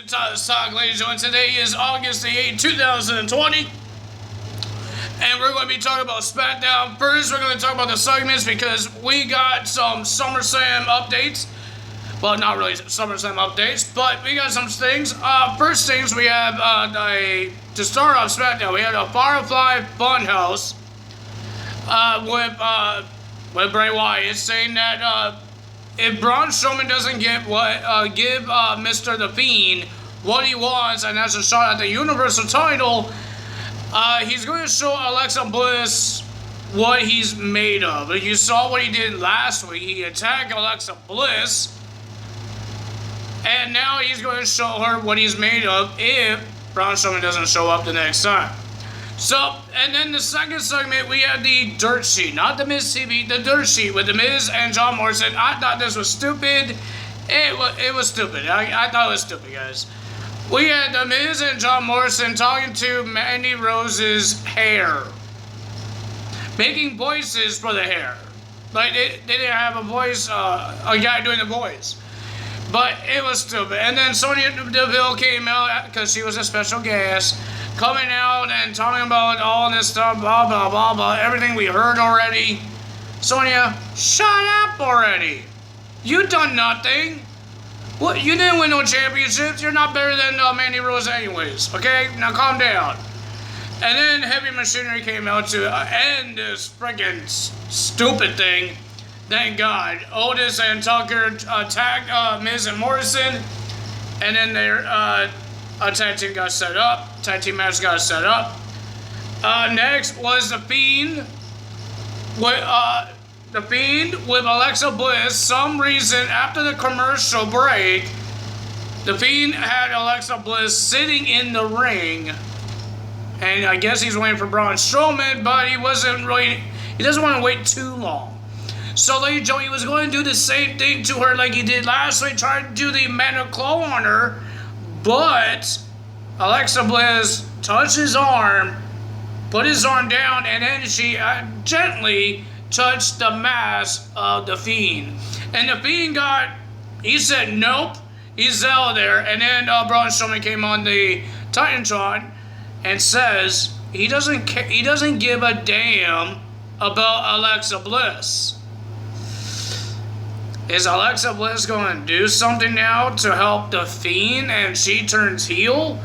Talk, ladies and gentlemen. Today is August the 8th, 2020. And we're going to be talking about SmackDown. First, we're going to talk about the segments because we got some SummerSlam updates. Well, not really SummerSlam updates, but we got some things. First things, we have to start off SmackDown, we had a Firefly Funhouse with Bray Wyatt saying that if Braun Strowman doesn't give Mr. The Fiend what he wants, and that's a shot at the Universal title, he's going to show Alexa Bliss what he's made of. You saw what he did last week. He attacked Alexa Bliss, and now he's going to show her what he's made of if Braun Strowman doesn't show up the next time. So, and then the second segment, we had the Dirt Sheet. Not the Miz TV, the Dirt Sheet with The Miz and John Morrison. I thought this was stupid. It was stupid. I thought it was stupid, guys. We had The Miz and John Morrison talking to Mandy Rose's hair. Making voices for the hair. Like, they didn't have a voice, a guy doing the voice. But it was stupid. And then Sonya Deville came out because she was a special guest, coming out and talking about all this stuff, blah, blah, blah, blah, everything we heard already. Sonya, shut up already. You done nothing. What? You didn't win no championships. You're not better than Mandy Rose anyways, okay? Now calm down. And then Heavy Machinery came out to end this freaking stupid thing. Thank God. Otis and Tucker attacked Miz and Morrison, and then their a tag team got set up. Tag team match got set up. Next was The Fiend with Alexa Bliss. Some reason after the commercial break, The Fiend had Alexa Bliss sitting in the ring, and I guess he's waiting for Braun Strowman, but he doesn't want to wait too long. So, ladies and gentlemen, he was going to do the same thing to her like he did last week, trying to do the Man of Claw on her, but Alexa Bliss touched his arm, put his arm down, and then she gently touched the mask of The Fiend. And The Fiend he said nope, he's out there, and then Braun Strowman came on the Titantron and says he doesn't give a damn about Alexa Bliss. Is Alexa Bliss going to do something now to help The Fiend and she turns heel?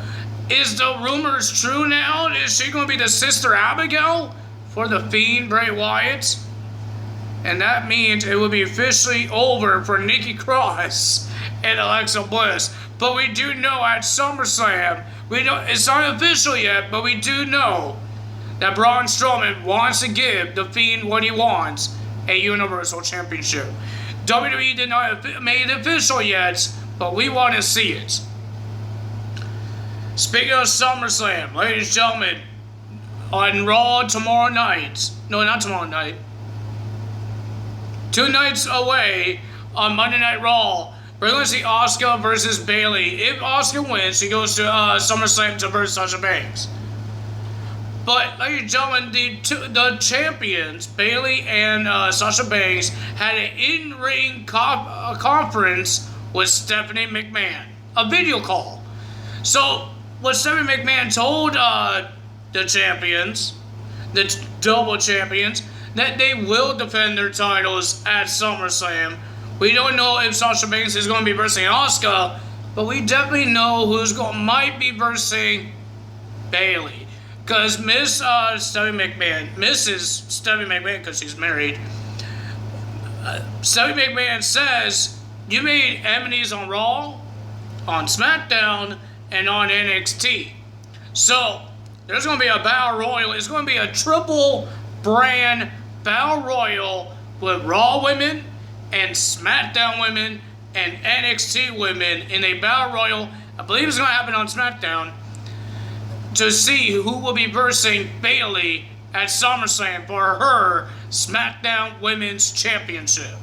Is the rumors true now? Is she going to be the Sister Abigail for The Fiend, Bray Wyatt? And that means it will be officially over for Nikki Cross and Alexa Bliss. But we do know at SummerSlam, it's not official yet, but we do know that Braun Strowman wants to give The Fiend what he wants, a Universal Championship. WWE did not make it official yet, but we want to see it. Speaking of SummerSlam, ladies and gentlemen, on Raw tomorrow night, no, not tomorrow night, 2 nights away on Monday Night Raw, we're going to see Asuka versus Bayley. If Asuka wins, she goes to SummerSlam to versus Sasha Banks. But, ladies and gentlemen, the champions, Bayley and Sasha Banks, had an in-ring conference with Stephanie McMahon. A video call. So, what Stephanie McMahon told the champions, the double champions, that they will defend their titles at SummerSlam. We don't know if Sasha Banks is going to be versing Asuka, but we definitely know might be versing Bayley. Because Mrs. Stephanie McMahon, because she's married, Stephanie McMahon says, you made enemies on Raw, on SmackDown, and on NXT. So, there's going to be a Battle Royal. It's going to be a triple brand Battle Royal with Raw women and SmackDown women and NXT women in a Battle Royal. I believe it's going to happen on SmackDown, to see who will be versing Bayley at SummerSlam for her SmackDown Women's Championship.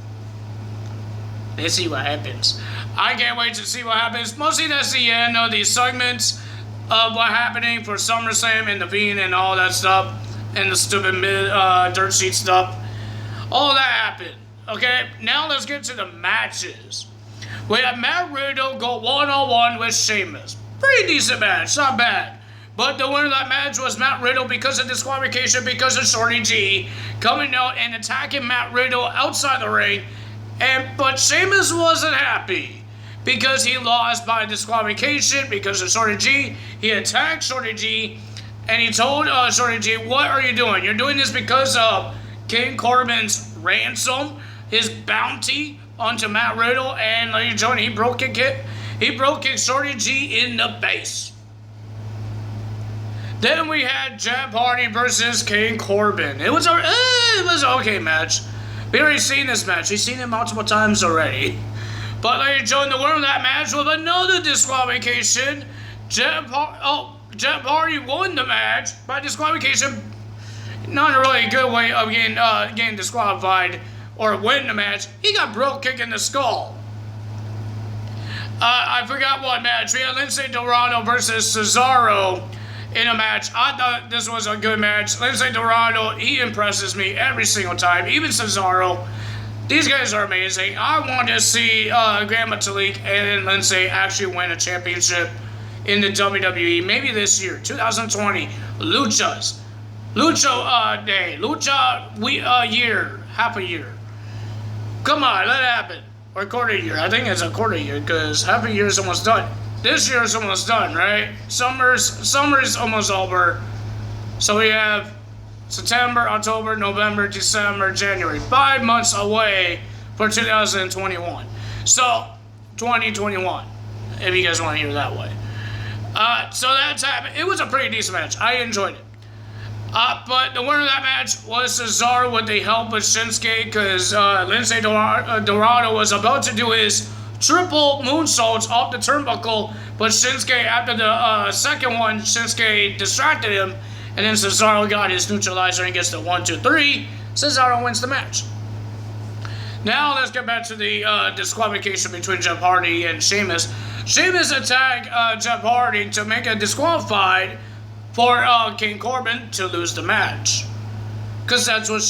Let's see what happens. I can't wait to see what happens. Mostly that's the end of these segments of what's happening for SummerSlam and The Fiend and all that stuff. And the stupid dirt sheet stuff. All that happened. Okay, now let's get to the matches. We had Matt Riddle go one-on-one with Sheamus. Pretty decent match, not bad. But the winner of that match was Matt Riddle because of disqualification, because of Shorty G coming out and attacking Matt Riddle outside the ring. But Sheamus wasn't happy because he lost by disqualification because of Shorty G. He attacked Shorty G and he told Shorty G, "What are you doing? You're doing this because of King Corbin's ransom, his bounty onto Matt Riddle." And ladies and gentlemen, he broke kick Shorty G in the face. Then we had Jeff Hardy versus King Corbin. It was an okay match. We already seen this match. We've seen it multiple times already. But ladies and gentlemen, the winner of that match with another disqualification. Jeff Hardy won the match by disqualification. Not a really good way of getting disqualified or win the match. He got broke kick in the skull. I forgot what match. We had Lindsay Dorado versus Cesaro in a match. I thought this was a good match. Lindsay Dorado, he impresses me every single time. Even Cesaro. These guys are amazing. I want to see Gran Metalik and Lindsay actually win a championship in the WWE. Maybe this year, 2020. Lucha day. Lucha year. Half a year. Come on, let it happen. Or quarter year. I think it's a quarter year because half a year is almost done. This year is almost done, right? Summer's almost over. So we have September, October, November, December, January. 5 months away for 2021. So, 2021, if you guys want to hear it that way. So that's happened. It was a pretty decent match. I enjoyed it. But the winner of that match was Cesaro with the help of Shinsuke because Lindsay Dorado was about to do his triple moonsaults off the turnbuckle, but Shinsuke, after the second one, Shinsuke distracted him, and then Cesaro got his neutralizer and gets the 1, 2, 3. Cesaro wins the match. Now let's get back to the disqualification between Jeff Hardy and Sheamus. Sheamus attacked Jeff Hardy to make it disqualified for King Corbin to lose the match. Because that's what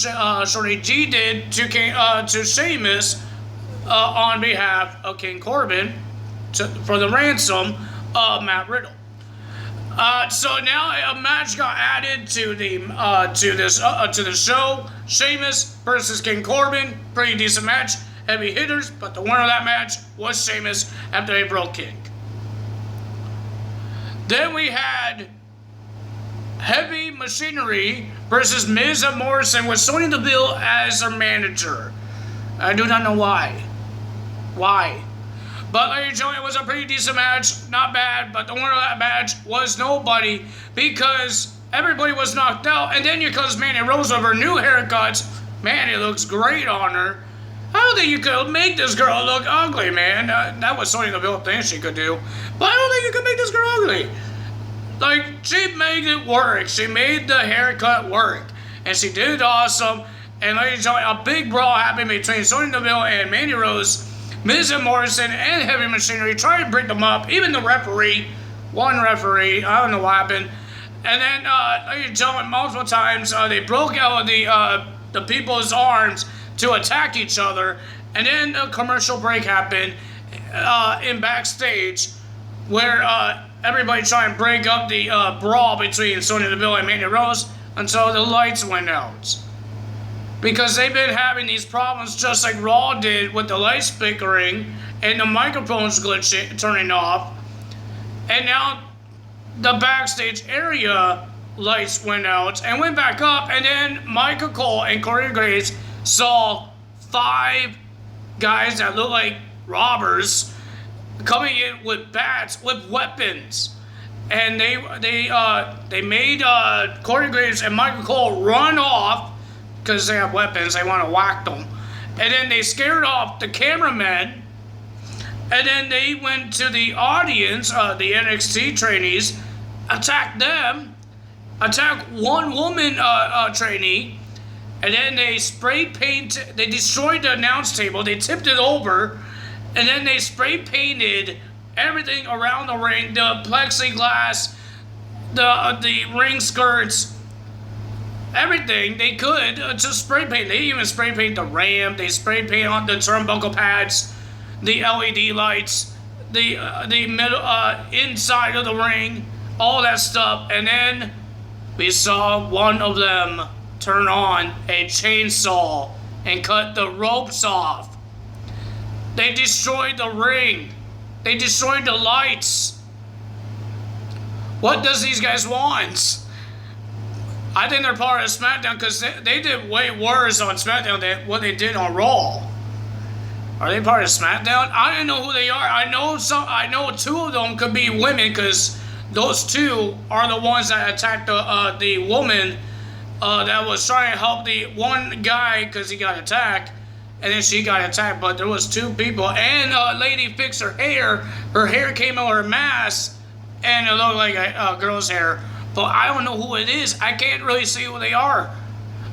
Shorty G did to Sheamus on behalf of King Corbin for the ransom of Matt Riddle. So now a match got added to the show. Sheamus versus King Corbin, pretty decent match, heavy hitters. But the winner of that match was Sheamus after a brogue kick. Then we had Heavy Machinery versus Miz and Morrison with Sonya Deville as their manager. I do not know why. Why? But ladies and gentlemen, it was a pretty decent match. Not bad, but the winner of that match was nobody because everybody was knocked out. And then here comes Mandy Rose with her new haircuts. Man, it looks great on her. I don't think you could make this girl look ugly, man. That was Sonya Deville thing she could do. But I don't think you could make this girl ugly. Like, she made it work. She made the haircut work. And she did it awesome. And ladies and gentlemen, a big brawl happened between Sonya Deville and Mandy Rose. Miz and Morrison and Heavy Machinery tried to break them up. Even the referee, one referee, I don't know what happened. And then, ladies and gentlemen, multiple times they broke out of the people's arms to attack each other. And then a commercial break happened in backstage where everybody tried to break up the brawl between Sonya Deville and Mandy Rose until the lights went out. Because they've been having these problems just like Raw did with the lights flickering and the microphones glitching, turning off. And now the backstage area lights went out and went back up. And then Michael Cole and Corey Graves saw 5 guys that look like robbers coming in with bats, with weapons. And they made Corey Graves and Michael Cole run off because they have weapons, they want to whack them. And then they scared off the cameramen. And then they went to the audience, the NXT trainees, attacked them, attacked one woman trainee, and then they they destroyed the announce table, they tipped it over, and then they spray painted everything around the ring, the plexiglass, the ring skirts, everything they could to spray paint. They even spray paint the ramp. They spray paint on the turnbuckle pads. the LED lights, the middle inside of the ring, all that stuff, and then we saw one of them turn on a chainsaw and cut the ropes off. They destroyed the ring. They destroyed the lights. What does these guys want? I think they're part of SmackDown because they did way worse on SmackDown than what they did on Raw. Are they part of SmackDown? I don't know who they are. I know two of them could be women because those two are the ones that attacked the woman that was trying to help the one guy because he got attacked, and then she got attacked. But there was two people, and a lady fixed her hair. Her hair came out of her mask, and it looked like a girl's hair. But I don't know who it is. I can't really see who they are.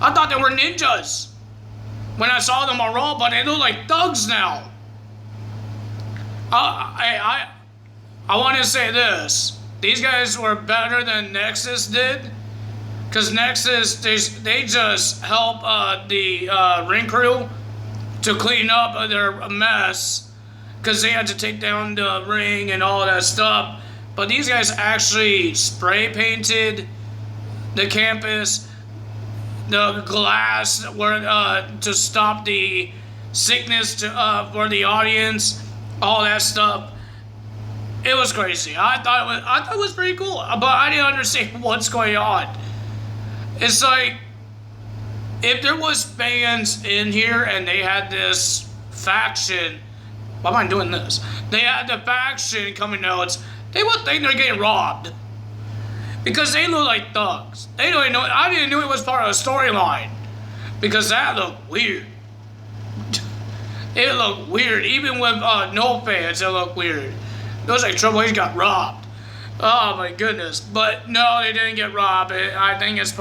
I thought they were ninjas when I saw them on Raw, but they look like thugs now. I want to say this. These guys were better than Nexus did. Because Nexus, they just help the ring crew to clean up their mess. Because they had to take down the ring and all that stuff. But these guys actually spray painted the campus, the glass, where to stop the sickness for the audience, all that stuff. It was crazy. I thought it was pretty cool, but I didn't understand what's going on. It's like if there was fans in here and they had this faction. Why am I doing this? They had the faction coming out. They would think they're getting robbed. Because they look like thugs. They don't even know. I didn't know it was part of a storyline. Because that looked weird. It looked weird. Even with no fans, it looked weird. It was like Triple H got robbed. Oh my goodness. But no, they didn't get robbed. I think it's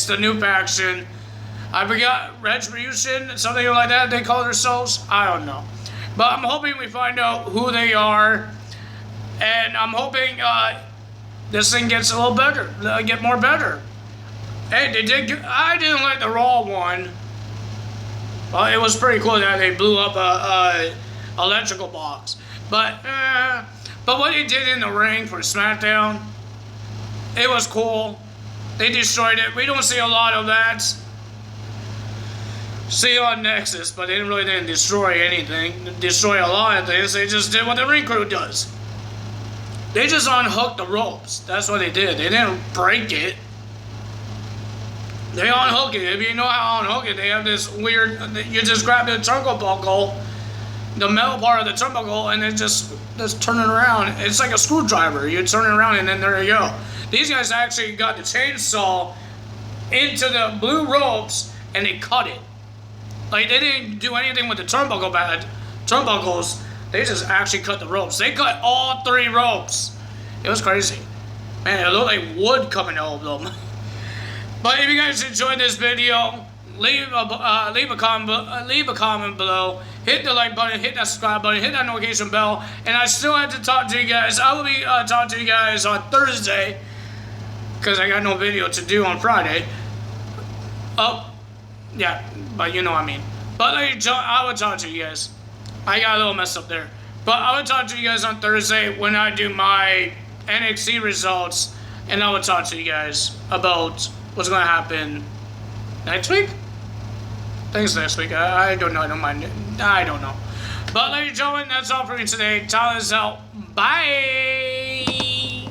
the new faction. I forgot, Retribution, something like that they call themselves. I don't know. But I'm hoping we find out who they are. And I'm hoping this thing gets a little better, get more better. Hey, I didn't like the Raw one. Well, it was pretty cool that they blew up a electrical box. But what they did in the ring for SmackDown, it was cool. They destroyed it. We don't see a lot of that. See on Nexus, but they didn't destroy anything. Destroy a lot of things. They just did what the ring crew does. They just unhooked the ropes. That's what they did. They didn't break it. They unhook it. If you know how to unhook it, they have this weird. You just grab the turnbuckle, the metal part of the turnbuckle, and then just turn it around. It's like a screwdriver. You turn it around, and then there you go. These guys actually got the chainsaw into the blue ropes, and they cut it. Like they didn't do anything with the turnbuckles. They just actually cut the ropes. They cut all 3 ropes. It was crazy. Man, it looked like wood coming out of them. But if you guys enjoyed this video, leave a comment below. Hit the like button, hit that subscribe button, hit that notification bell. And I still have to talk to you guys. I will be talking to you guys on Thursday. Because I got no video to do on Friday. Yeah, but you know what I mean. But I will talk to you guys. I got a little messed up there. But I will talk to you guys on Thursday when I do my NXT results. And I will talk to you guys about what's going to happen next week. I think it's next week. I don't know. I don't mind. I don't know. But ladies and gentlemen, that's all for me today. Tyler's out. Bye.